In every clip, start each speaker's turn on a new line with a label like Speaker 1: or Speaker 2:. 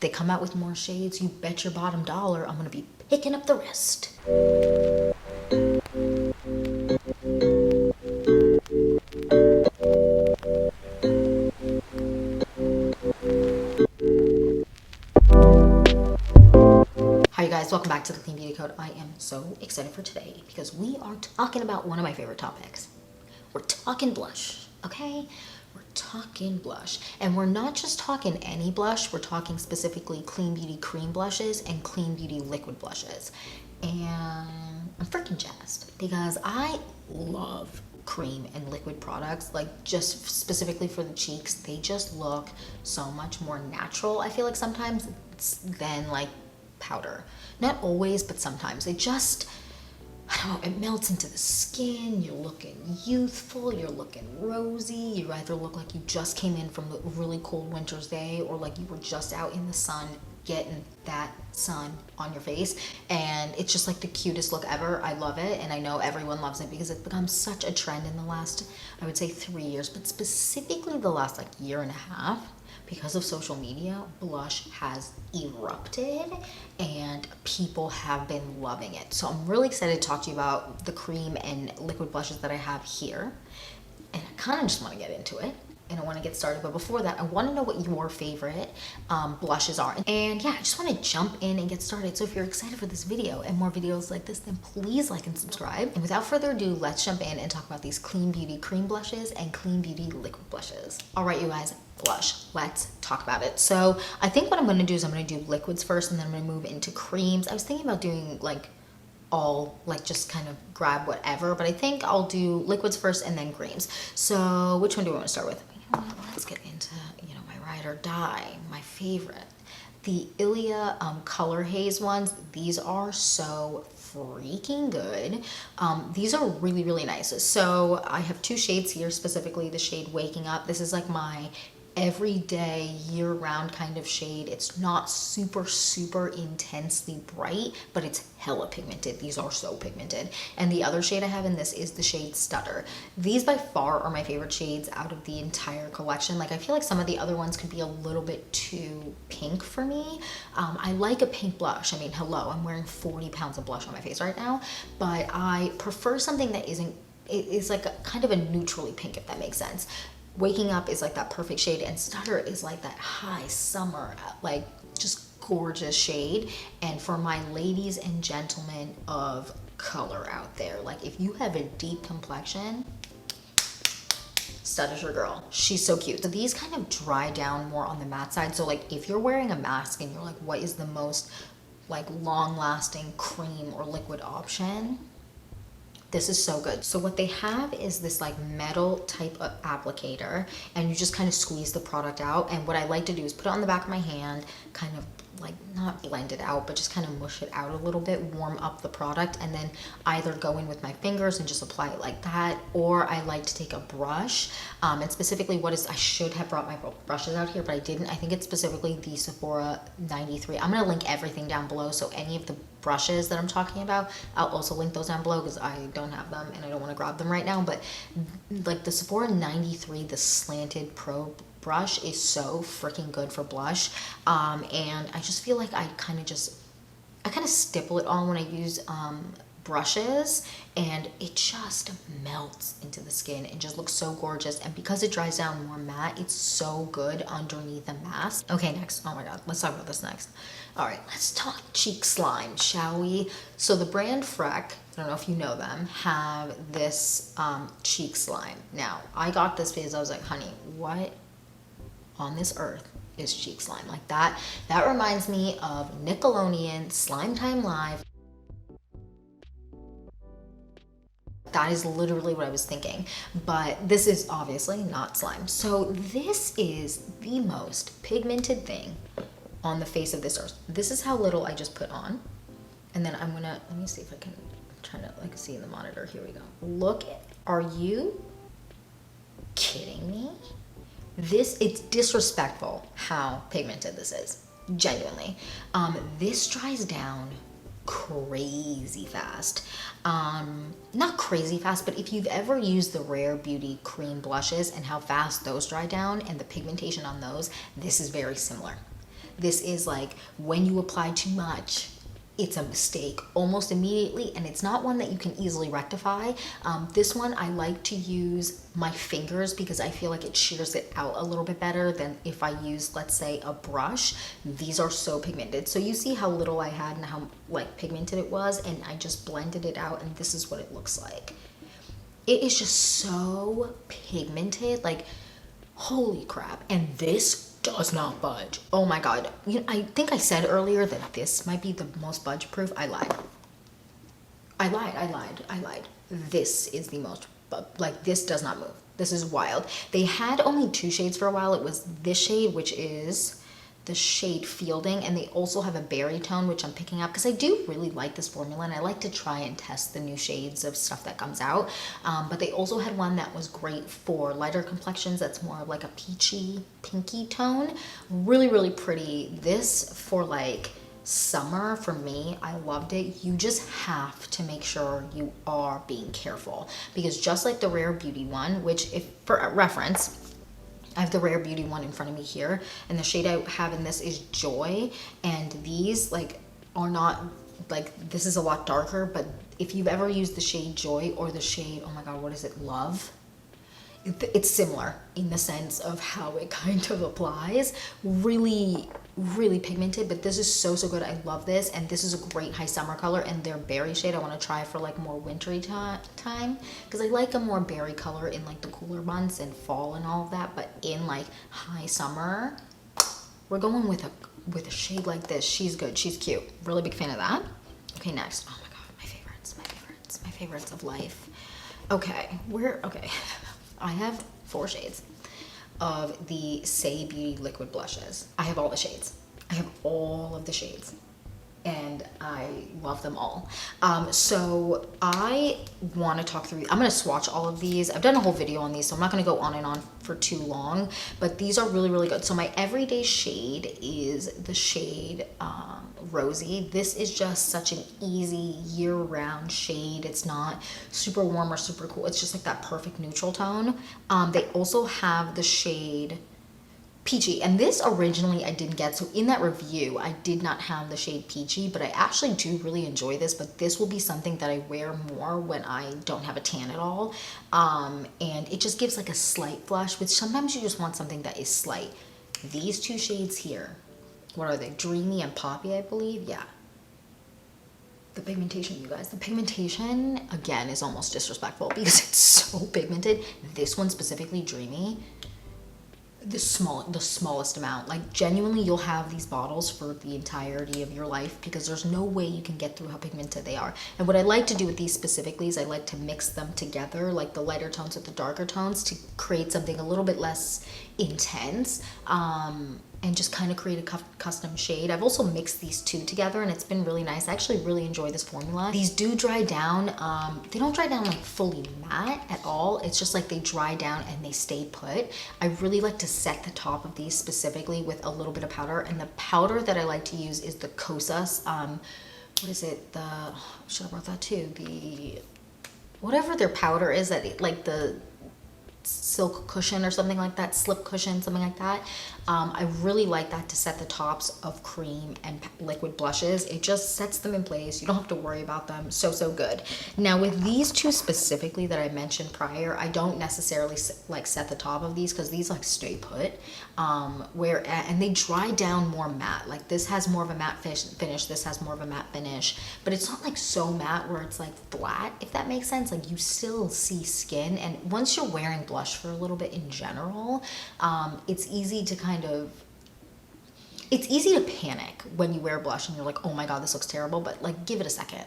Speaker 1: they come out with more shades, you bet your bottom dollar I'm gonna be picking up the rest. Hi you guys, welcome back to the Clean Beauty Code. I am so excited for today because we are talking about one of my favorite topics. We're talking blush, okay? We're talking blush. And we're not just talking any blush, we're talking specifically Clean Beauty cream blushes and Clean Beauty liquid blushes. And I'm freaking jazzed because I love cream and liquid products, like just specifically for the cheeks. They just look so much more natural, I feel like sometimes, than like powder. Not always, but sometimes. It just, I don't know, it melts into the skin. You're looking youthful, you're looking rosy. You either look like you just came in from a really cold winter's day or like you were just out in the sun getting that sun on your face, and it's just like the cutest look ever. I love it, and I know everyone loves it because it's become such a trend in the last, I would say 3 years, but specifically the last like year and a half. Because of social media, blush has erupted and people have been loving it. So I'm really excited to talk to you about the cream and liquid blushes that I have here. And I kind of just want to get into it and I want to get started. But before that, I want to know what your favorite blushes are. And yeah, I just want to jump in and get started. So if you're excited for this video and more videos like this, then please like and subscribe. And without further ado, let's jump in and talk about these Clean Beauty cream blushes and Clean Beauty liquid blushes. All right, you guys, blush. Let's talk about it. So I think what I'm going to do is I'm going to do liquids first and then I'm going to move into creams. I was thinking about doing like just kind of grab whatever, but I think I'll do liquids first and then creams. So which one do we want to start with? You know what? Let's get into, my ride or die, my favorite. The Ilia Color Haze ones. These are so freaking good. These are really, really nice. So I have two shades here, specifically the shade Waking Up. This is like my everyday year-round kind of shade. It's not super intensely bright, but it's hella pigmented. These are so pigmented. And the other shade I have in this is the shade Stutter. These by far are my favorite shades out of the entire collection. Like I feel like some of the other ones could be a little bit too pink for me. I like a pink blush. I mean, hello, I'm wearing 40 pounds of blush on my face right now, but I prefer something that is like a kind of a neutrally pink, if that makes sense. Waking Up is like that perfect shade, and Stutter is like that high summer, like just gorgeous shade. And for my ladies and gentlemen of color out there, like if you have a deep complexion, Stutter's your girl. She's so cute. So these kind of dry down more on the matte side. So like if you're wearing a mask and you're like, what is the most like long lasting cream or liquid option? This is so good. So what they have is this like metal type of applicator, and you just kind of squeeze the product out. And what I like to do is put it on the back of my hand, kind of like not blend it out, but just kind of mush it out a little bit, warm up the product, and then either go in with my fingers and just apply it like that, or I like to take a brush. And specifically I should have brought my brushes out here, but I didn't. I think it's specifically the Sephora 93. I'm gonna link everything down below, so any of the brushes that I'm talking about, I'll also link those down below because I don't have them and I don't want to grab them right now. But like the Sephora 93, the slanted pro brush is so freaking good for blush. And I just feel like I kind of stipple it on when I use brushes, and it just melts into the skin and just looks so gorgeous. And because it dries down more matte, it's so good underneath the mask. Okay, next. Oh my god, let's talk about this next. All right, let's talk cheek slime, shall we? So the brand Freck, I don't know if you know them, have this cheek slime. Now, I got this because I was like, honey, what on this earth is cheek slime? Like that reminds me of Nickelodeon Slime Time Live. That is literally what I was thinking, but this is obviously not slime. So this is the most pigmented thing on the face of this earth. This is how little I just put on. And then let me see if I can try to like see in the monitor. Here we go. Look, are you kidding me? It's disrespectful how pigmented this is, genuinely. This dries down crazy fast. Not crazy fast, but if you've ever used the Rare Beauty cream blushes and how fast those dry down and the pigmentation on those, this is very similar. This is like when you apply too much, it's a mistake almost immediately, and it's not one that you can easily rectify. This one I like to use my fingers because I feel like it shears it out a little bit better than if I use, let's say, a brush. These are so pigmented. So you see how little I had and how like pigmented it was, and I just blended it out, and this is what it looks like. It is just so pigmented, like holy crap. And this does not budge. Oh my god. You know, I think I said earlier that this might be the most budge proof. I lied. I lied. This is the most, like, this does not move. This is wild. They had only 2 shades for a while. It was this shade, which is the shade Fielding, and they also have a berry tone, which I'm picking up because I do really like this formula, and I like to try and test the new shades of stuff that comes out. But they also had one that was great for lighter complexions that's more of like a peachy pinky tone. Really, really pretty. This for like summer, for me, I loved it. You just have to make sure you are being careful, because just like the Rare Beauty one, which, if for reference, I have the Rare Beauty one in front of me here, and the shade I have in this is Joy, and these like are not, like, this is a lot darker, but if you've ever used the shade Joy or the shade, oh my god, what is it, Love? It's similar in the sense of how it kind of applies. Really, really pigmented, but this is so good. I love this, and this is a great high summer color, and their berry shade I want to try for like more wintry time, because I like a more berry color in like the cooler months and fall and all of that, but in like high summer, we're going with a shade like this. She's good, she's cute. Really big fan of that. Okay, next. Oh my god, my favorites of life. Okay, I have 4 shades of the Say Beauty liquid blushes. I have all the shades. I have all of the shades, and I love them all. So I want to talk through, I'm going to swatch all of these. I've done a whole video on these, so I'm not going to go on and on for too long, but these are really, really good. So my everyday shade is the shade Rosy. This is just such an easy year-round shade. It's not super warm or super cool. It's just like that perfect neutral tone. They also have the shade Peachy, and this originally I didn't get, so in that review I did not have the shade Peachy, but I actually do really enjoy this. But this will be something that I wear more when I don't have a tan at all, and it just gives like a slight blush, which sometimes you just want something that is slight. These 2 shades here, what are they, Dreamy and Poppy, I believe. Yeah, the pigmentation, you guys, the pigmentation again is almost disrespectful because it's so pigmented. This one specifically, Dreamy, the smallest amount. Like, genuinely, you'll have these bottles for the entirety of your life because there's no way you can get through how pigmented they are. And what I like to do with these specifically is I like to mix them together, like the lighter tones with the darker tones, to create something a little bit less intense, and just kind of create a custom shade. I've also mixed these 2 together, and it's been really nice. I actually really enjoy this formula. These do dry down. They don't dry down like fully matte at all. It's just like they dry down and they stay put. I really like to set the top of these specifically with a little bit of powder, and the powder that I like to use is the Kosas. What is it? I should have brought that too. The whatever their powder is, that like the silk cushion or something like that, slip cushion, something like that. I really like that to set the tops of cream and liquid blushes. It just sets them in place. You don't have to worry about them. So good. Now with these 2 specifically that I mentioned prior, I don't necessarily like set the top of these because these like stay put, and they dry down more matte. Like, this has more of a matte finish, this has more of a matte finish, but it's not like so matte where it's like flat, if that makes sense. Like, you still see skin, and once you're wearing blush for a little bit in general, it's easy to it's easy to panic when you wear blush and you're like, oh my god, this looks terrible, but like, give it a second.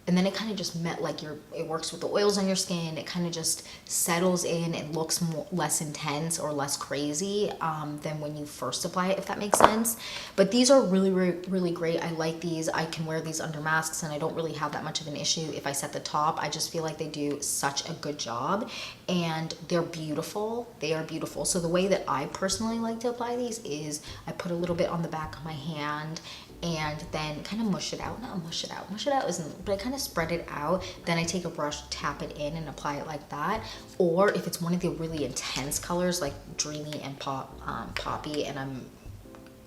Speaker 1: And then it kind of just it works with the oils on your skin. It kind of just settles in. It looks less intense or less crazy than when you first apply it, if that makes sense. But these are really, really, really great. I like these. I can wear these under masks, and I don't really have that much of an issue if I set the top. I just feel like they do such a good job, and they're beautiful. They are beautiful. So the way that I personally like to apply these is I put a little bit on the back of my hand, and then kind of mush it out. Not mush it out isn't, but I kind of spread it out. Then I take a brush, tap it in, and apply it like that. Or if it's one of the really intense colors like Dreamy and Poppy, and I'm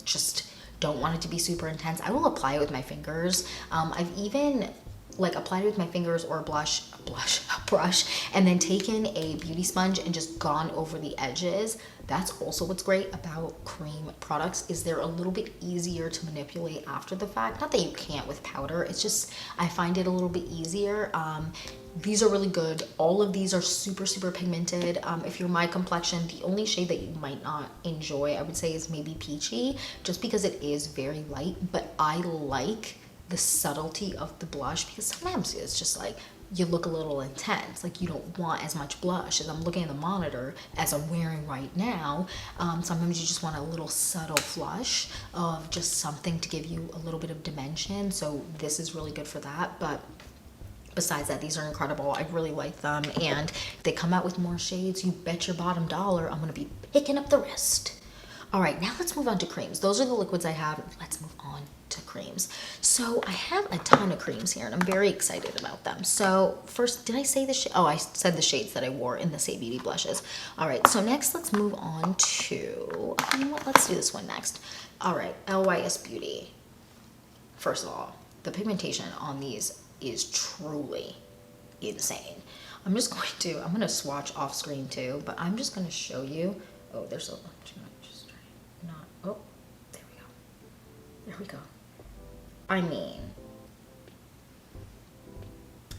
Speaker 1: just don't want it to be super intense, I will apply it with my fingers. I've even like applied it with my fingers or a brush, and then taken a beauty sponge and just gone over the edges. That's also what's great about cream products, is they're a little bit easier to manipulate after the fact. Not that you can't with powder, it's just I find it a little bit easier. These are really good. All of these are super, super pigmented. If you're my complexion, the only shade that you might not enjoy, I would say, is maybe peachy, just because it is very light. But I like the subtlety of the blush, because sometimes it's just like you look a little intense, like you don't want as much blush. As I'm looking at the monitor as I'm wearing right now, sometimes you just want a little subtle flush of just something to give you a little bit of dimension. So this is really good for that. But besides that, these are incredible. I really like them, and if they come out with more shades, you bet your bottom dollar I'm gonna be picking up the rest. All right, now let's move on to creams. Those are the liquids I have. Let's move on to creams. So I have a ton of creams here, and I'm very excited about them. So first, did I say the shade? Oh, I said the shades that I wore in the Say Beauty blushes. All right, so next let's move on to, you know what, let's do this one next. All right, LYS Beauty. First of all, the pigmentation on these is truly insane. I'm gonna swatch off screen too, but I'm just gonna show you. Oh, there's a, oh, there we go. There we go. I mean,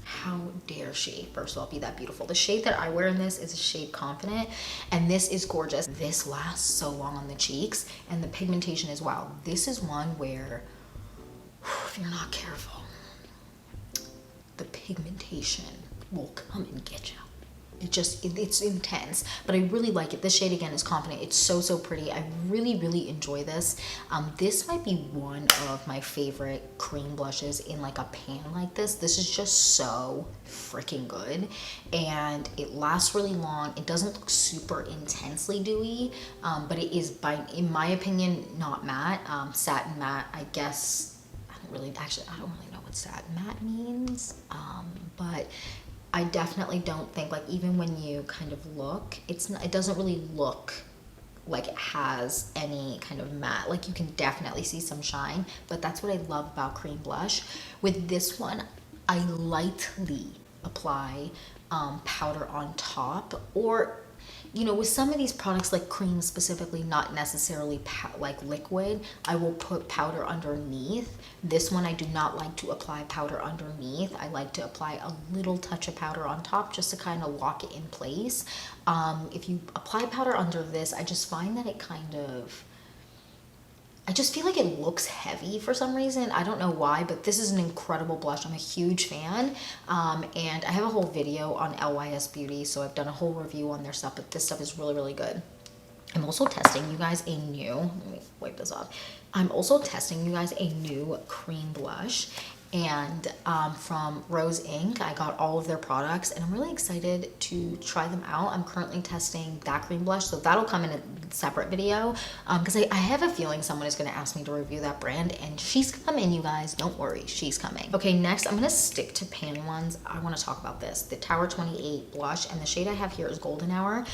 Speaker 1: how dare she, first of all, be that beautiful? The shade that I wear in this is a shade Confident, and this is gorgeous. This lasts so long on the cheeks, and the pigmentation is wow. This is one where, if you're not careful, the pigmentation will come and get you. It's intense, but I really like it. This shade again is Confident. It's so, so pretty. I really, really enjoy this. This might be one of my favorite cream blushes in like a pan like this. This is just so freaking good, and it lasts really long. It doesn't look super intensely dewy, but it is, in my opinion, not matte. Satin matte, I guess. I don't really know what satin matte means, but I definitely don't think, like, even when you kind of look, it doesn't really look like it has any kind of matte. Like, you can definitely see some shine, but that's what I love about cream blush. With this one, I lightly apply powder on top, or, you know, with some of these products, like cream specifically, not necessarily like liquid, I will put powder underneath. This one, I do not like to apply powder underneath. I like to apply a little touch of powder on top just to kind of lock it in place. If you apply powder under this, I just find that I just feel like it looks heavy for some reason. I don't know why, but this is an incredible blush. I'm a huge fan. And I have a whole video on LYS Beauty, so I've done a whole review on their stuff, but this stuff is really, really good. I'm also testing you guys a new, let me wipe this off. I'm also testing you guys a new cream blush, and from Rose Inc. I got all of their products, and I'm really excited to try them out. I'm currently testing that cream blush, so that'll come in a separate video, because I have a feeling someone is going to ask me to review that brand, and she's coming, you guys. Don't worry, she's coming. Okay, next I'm going to stick to pan ones. I want to talk about this, the Tower 28 blush, and the shade I have here is Golden Hour,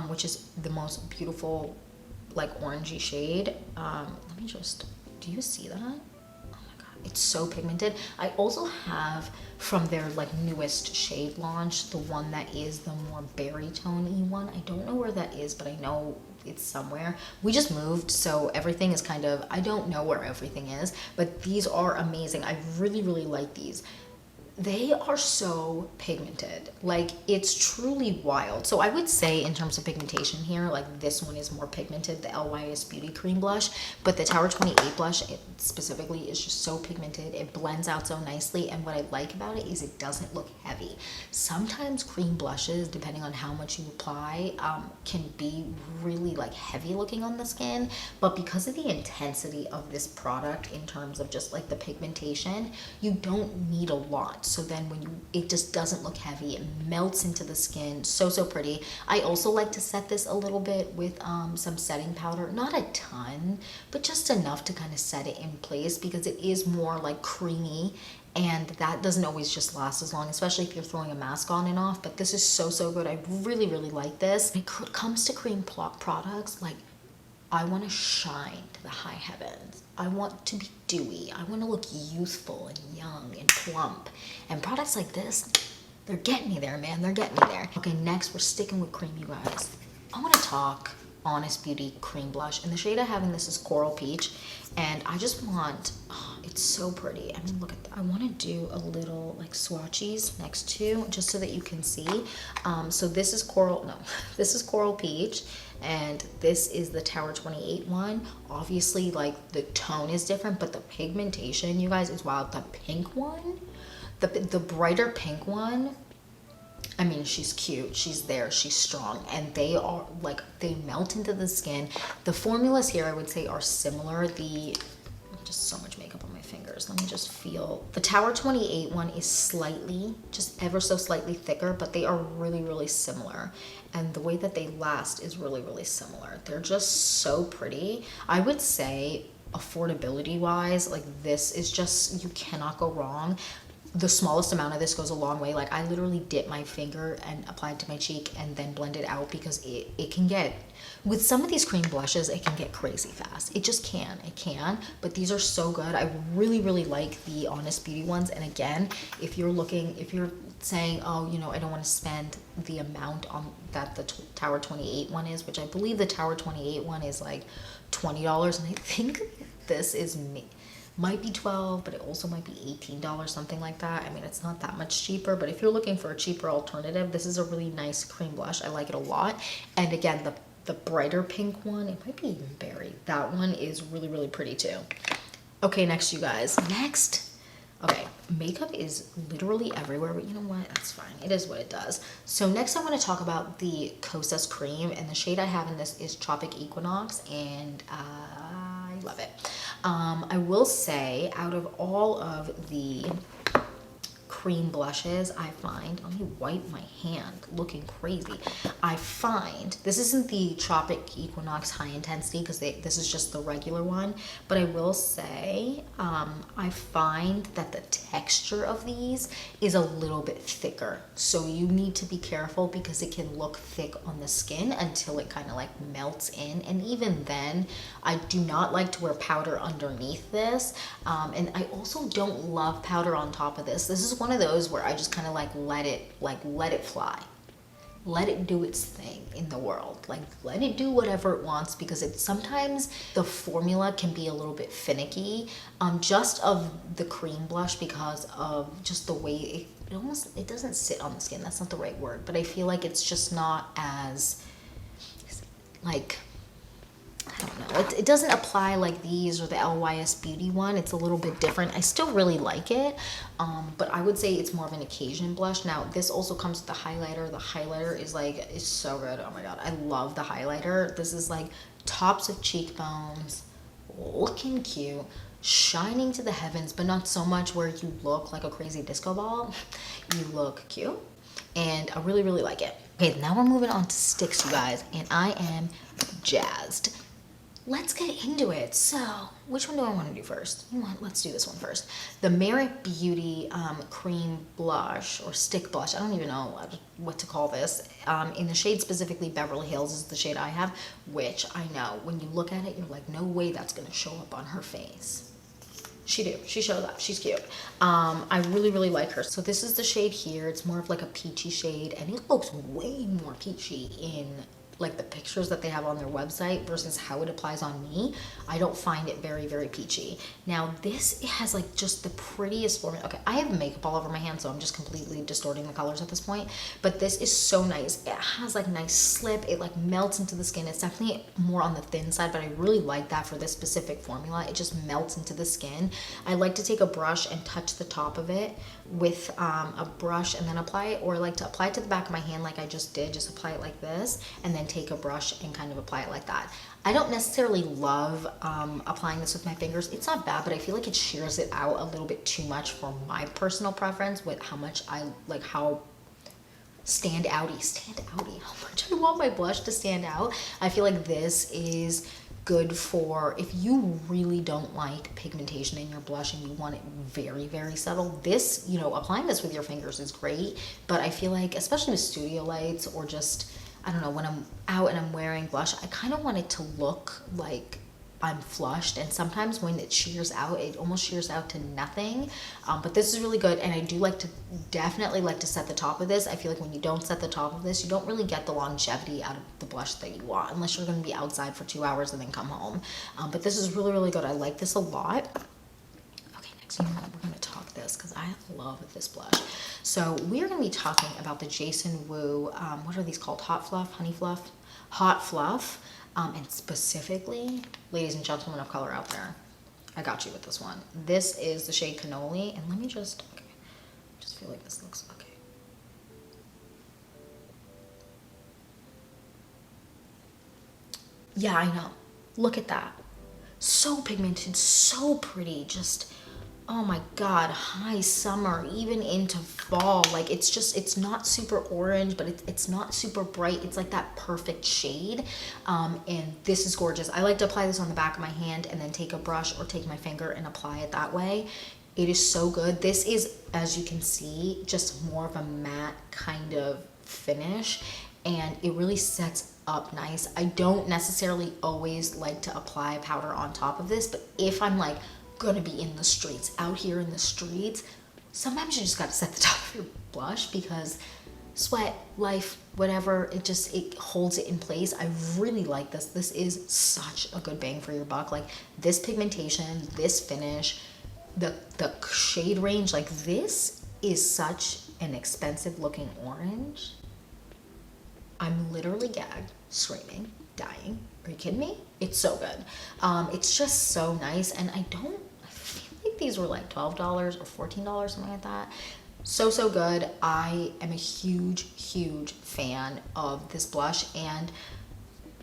Speaker 1: which is the most beautiful, like, orangey shade. Let me just, do you see that? It's so pigmented. I also have from their like newest shade launch, the one that is the more berry tone-y one. I don't know where that is, but I know it's somewhere. We just moved, so everything is kind of, I don't know where everything is, but these are amazing. I really, really like these. They are so pigmented, like, it's truly wild. So I would say in terms of pigmentation here, like, this one is more pigmented, the LYS Beauty cream blush, but the Tower 28 blush specifically is just so pigmented. It blends out so nicely, and what I like about it is it doesn't look heavy. Sometimes cream blushes, depending on how much you apply, can be really like heavy looking on the skin, but because of the intensity of this product in terms of just like the pigmentation, you don't need a lot. So then it just doesn't look heavy. It melts into the skin. So, so pretty. I also like to set this a little bit with some setting powder. Not a ton, but just enough to kind of set it in place, because it is more like creamy, and that doesn't always just last as long, especially if you're throwing a mask on and off. But this is so, so good. I really, really like this. When it comes to cream products, like, I want to shine to the high heavens. I want to be dewy. I want to look youthful and young and plump. And products like this, they're getting me there, man. They're getting me there. Okay, next we're sticking with cream, you guys. I want to talk Honest Beauty cream blush, and the shade I have in this is Coral Peach, and I just want, oh, it's so pretty. I mean, look at that. I want to do a little like swatches next to, just so that you can see. So this is this is Coral Peach, and this is the Tower 28 one. Obviously, like the tone is different, but the pigmentation, you guys, is wild. The pink one, the brighter pink one, I mean, she's cute, she's there, she's strong, and they are like, they melt into the skin. The formulas here, I would say, are similar. Just so much makeup on my fingers. Let me just feel. The Tower 28 one is slightly, just ever so slightly thicker, but they are really, really similar. And the way that they last is really, really similar. They're just so pretty. I would say affordability wise, like this is just, you cannot go wrong. The smallest amount of this goes a long way. Like I literally dip my finger and apply it to my cheek and then blend it out, because it can get, with some of these cream blushes, it can get crazy fast. It just can, but these are so good. I really, really like the Honest Beauty ones. And again, if you're saying, oh, you know, I don't want to spend the amount on that the Tower 28 one is, which I believe the Tower 28 one is like $20, and I think this is might be $12, but it also might be $18, something like that. I mean, it's not that much cheaper, but if you're looking for a cheaper alternative, this is a really nice cream blush. I like it a lot. And again, the brighter pink one, it might be even berry. That one is really, really pretty too. Okay, next, you guys. Next, okay, makeup is literally everywhere, but you know what? That's fine. It is what it does. So next I want to talk about the Kosas cream, and the shade I have in this is Tropic Equinox, and I love it. I will say, out of all of the cream blushes, I find, let me wipe my hand looking crazy. I find, this isn't the Tropic Equinox High Intensity, because this is just the regular one, but I will say, I find that the texture of these is a little bit thicker. So you need to be careful, because it can look thick on the skin until it kind of like melts in. And even then, I do not like to wear powder underneath this. And I also don't love powder on top of this. This is one of those where I just kind of like let it fly. Let it do its thing in the world. Like, let it do whatever it wants, because sometimes the formula can be a little bit finicky, just of the cream blush, because of just the way it doesn't sit on the skin. That's not the right word, but I feel like it's just not as, like, I don't know. It doesn't apply like these or the LYS Beauty one. It's a little bit different. I still really like it, but I would say it's more of an occasion blush. Now, this also comes with the highlighter. The highlighter is so good. Oh my god, I love the highlighter. This is like tops of cheekbones, looking cute, shining to the heavens, but not so much where you look like a crazy disco ball. You look cute, and I really, really like it. Okay, now we're moving on to sticks, you guys, and I am jazzed. Let's get into it. So, which one do I want to do first? You know what? Let's do this one first. The Merit Beauty cream blush, or stick blush. I don't even know what to call this. In the shade specifically, Beverly Hills is the shade I have, which I know when you look at it, you're like, no way that's going to show up on her face. She shows up. She's cute. I really, really like her. So this is the shade here. It's more of like a peachy shade, and it looks way more peachy in like the pictures that they have on their website versus how it applies on me. I don't find it very, very peachy. Now this, it has like just the prettiest formula. Okay, I have makeup all over my hands, so I'm just completely distorting the colors at this point, but this is so nice. It has like nice slip. It like melts into the skin. It's definitely more on the thin side, but I really like that for this specific formula. It just melts into the skin. I like to take a brush and touch the top of it with a brush and then apply it, or I like to apply it to the back of my hand like I just did. Just apply it like this, and then take a brush and kind of apply it like that. I don't necessarily love applying this with my fingers. It's not bad, but I feel like it shears it out a little bit too much for my personal preference with how much I like, how stand outy, how much I want my blush to stand out. I feel like this is good for if you really don't like pigmentation in your blush and you want it very, very subtle. This, you know, applying this with your fingers is great, but I feel like, especially with studio lights, or just, I don't know, when I'm out and I'm wearing blush, I kind of want it to look like I'm flushed, and sometimes when it shears out, it almost shears out to nothing. But this is really good, and I do definitely like to set the top of this. I feel like when you don't set the top of this, you don't really get the longevity out of the blush that you want, unless you're going to be outside for 2 hours and then come home. But this is really, really good. I like this a lot. Okay, next, you know what? We're going to talk this because I love this blush. So we're going to be talking about the Jason Wu, what are these called? Hot Fluff? Honey Fluff? Hot Fluff. And specifically, ladies and gentlemen of color out there, I got you with this one. This is the shade Cannoli, and let me just, okay, just feel like this looks, okay. Yeah, I know. Look at that. So pigmented, so pretty, just, oh my God, high summer, even into fall. Like it's not super orange, but it's not super bright. It's like that perfect shade. And this is gorgeous. I like to apply this on the back of my hand and then take a brush or take my finger and apply it that way. It is so good. This is, as you can see, just more of a matte kind of finish, and it really sets up nice. I don't necessarily always like to apply powder on top of this, but if I'm like gonna be in the streets, out here in the streets, sometimes you just gotta set the top of your blush because sweat, life, whatever, it holds it in place. I really like this. This is such a good bang for your buck. Like this pigmentation, this finish, the shade range, like this is such an expensive looking orange. I'm literally gagged, screaming, dying. Are you kidding me? It's so good. It's just so nice, and I feel like these were like $12 or $14, something like that. So good. I am a huge fan of this blush, and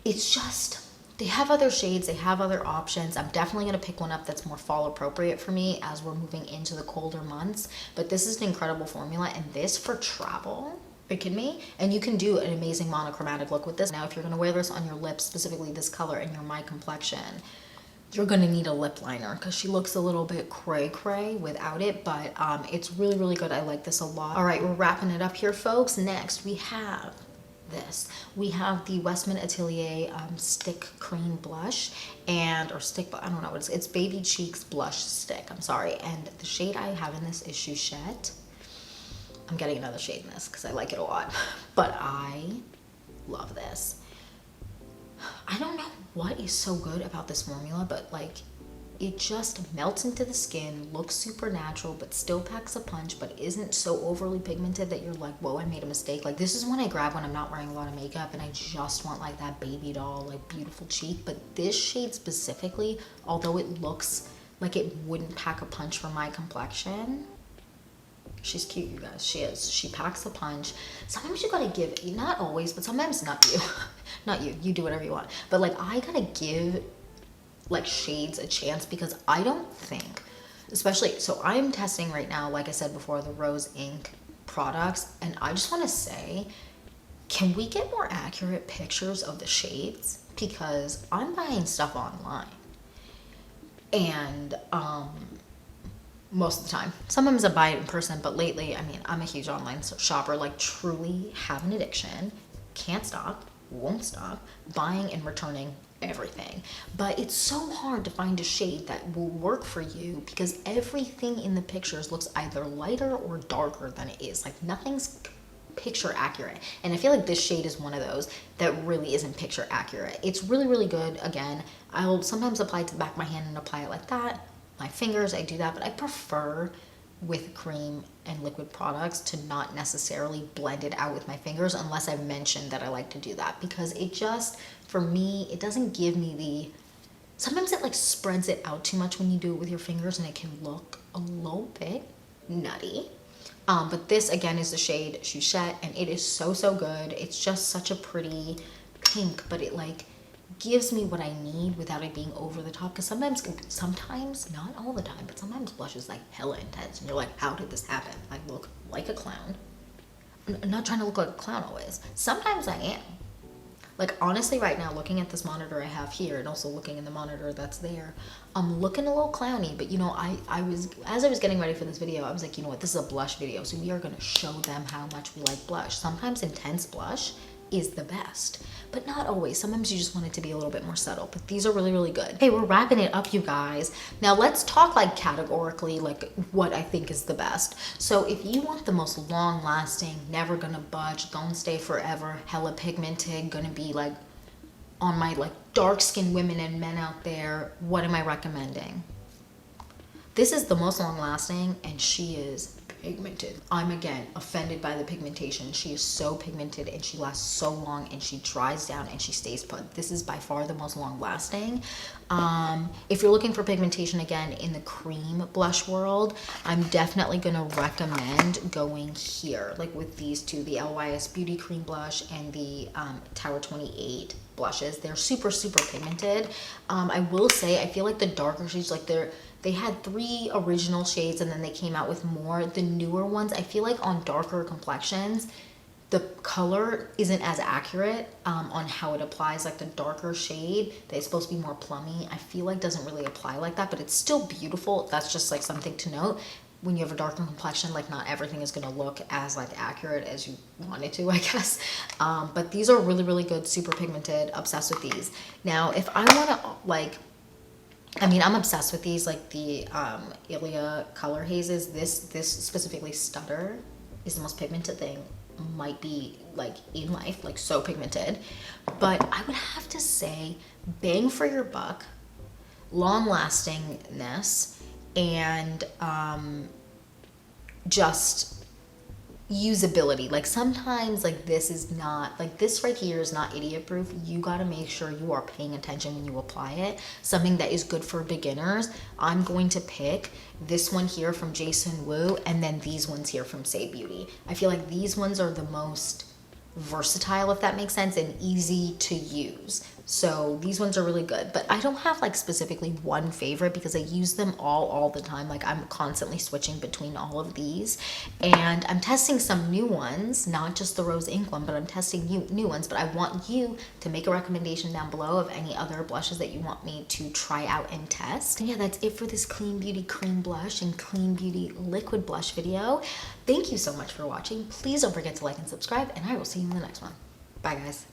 Speaker 1: it's just, they have other shades, they have other options. I'm definitely gonna pick one up that's more fall appropriate for me as we're moving into the colder months, but this is an incredible formula, and this for travel, are you kidding me? And you can do an amazing monochromatic look with this. Now, if you're gonna wear this on your lips, specifically this color, and you're my complexion, you're gonna need a lip liner because she looks a little bit cray without it, but it's really good. I like this a lot. All right, we're wrapping it up here, folks. Next, we have this. We have the Westman Atelier Stick Cream Blush, or stick, I don't know what it's Baby Cheeks Blush Stick, I'm sorry. And the shade I have in this is Chouchette. I'm getting another shade in this because I like it a lot, but I love this. I don't know what is so good about this formula, but like it just melts into the skin, looks super natural, but still packs a punch, but isn't so overly pigmented that you're like, whoa, I made a mistake. Like this is one I grab when I'm not wearing a lot of makeup and I just want like that baby doll, like beautiful cheek. But this shade specifically, although it looks like it wouldn't pack a punch for my complexion, she's cute, you guys. She is. She packs a punch. Sometimes you gotta give, not always, but sometimes not you. Not you. You do whatever you want. But like I gotta give like shades a chance because I don't think, especially, so I'm testing right now, like I said before, the Rose Inc products, and I just want to say, can we get more accurate pictures of the shades? Because I'm buying stuff online, and most of the time, sometimes I buy it in person, but lately, I mean, I'm a huge online shopper, like truly have an addiction, can't stop, won't stop, buying and returning everything. But it's so hard to find a shade that will work for you because everything in the pictures looks either lighter or darker than it is. Like nothing's picture accurate, and I feel like this shade is one of those that really isn't picture accurate. It's really good. Again, I'll sometimes apply it to the back of my hand and apply it like that, my fingers, I do that, but I prefer with cream and liquid products to not necessarily blend it out with my fingers unless I've mentioned that I like to do that, because it just, for me, it doesn't give me the, sometimes it like spreads it out too much when you do it with your fingers and it can look a little bit nutty. But this again is the shade Chouchette, and it is so good. It's just such a pretty pink, but it like gives me what I need without it being over the top, because sometimes, not all the time, but sometimes blush is like hella intense and you're like, how did this happen? I look like a clown. I'm not trying to look like a clown always. Sometimes I am. Like honestly right now, looking at this monitor I have here and also looking in the monitor that's there, I'm looking a little clowny, but you know, I was, as I was getting ready for this video, I was like, you know what, this is a blush video, so we are gonna show them how much we like blush. Sometimes intense blush is the best, but not always. Sometimes you just want it to be a little bit more subtle, but these are really, really good. Okay, we're wrapping it up, you guys. Now let's talk like categorically, like what I think is the best. So if you want the most long lasting, never gonna budge, gonna stay forever, hella pigmented, gonna be like on my like dark skinned women and men out there, what am I recommending? This is the most long lasting, and she is pigmented. I'm again offended by the pigmentation. She is so pigmented and she lasts so long and she dries down and she stays put. This is by far the most long lasting. If you're looking for pigmentation again in the cream blush world, I'm definitely gonna recommend going here, like with these two, the LYS Beauty Cream Blush and the Tower 28 blushes. They're super, super pigmented. I will say, I feel like the darker shades, like they had 3 original shades and then they came out with more. The newer ones, I feel like on darker complexions, the color isn't as accurate on how it applies. Like the darker shade that's supposed to be more plummy, I feel like doesn't really apply like that, but it's still beautiful. That's just like something to note. When you have a darker complexion, like not everything is gonna look as like accurate as you want it to, I guess. But these are really, really good, super pigmented, obsessed with these. Now, if I wanna like, I mean, I'm obsessed with these, like the Ilia Color Hazes. This specifically Stutter is the most pigmented thing might be like in life, like so pigmented. But I would have to say bang for your buck, long lastingness, and just usability. Like sometimes like this is not, like this right here is not idiot proof. You got to make sure you are paying attention when you apply it. Something that is good for beginners, I'm going to pick this one here from Jason Wu and then these ones here from Say Beauty. I feel like these ones are the most versatile, if that makes sense, and easy to use. So these ones are really good, but I don't have like specifically one favorite because I use them all the time. Like I'm constantly switching between all of these, and I'm testing some new ones, not just the rose ink one, but I'm testing new ones. But I want you to make a recommendation down below of any other blushes that you want me to try out and test. And yeah, that's it for this Clean Beauty cream blush and Clean Beauty liquid blush video. Thank you so much for watching. Please don't forget to like and subscribe, and I will see you in the next one. Bye guys.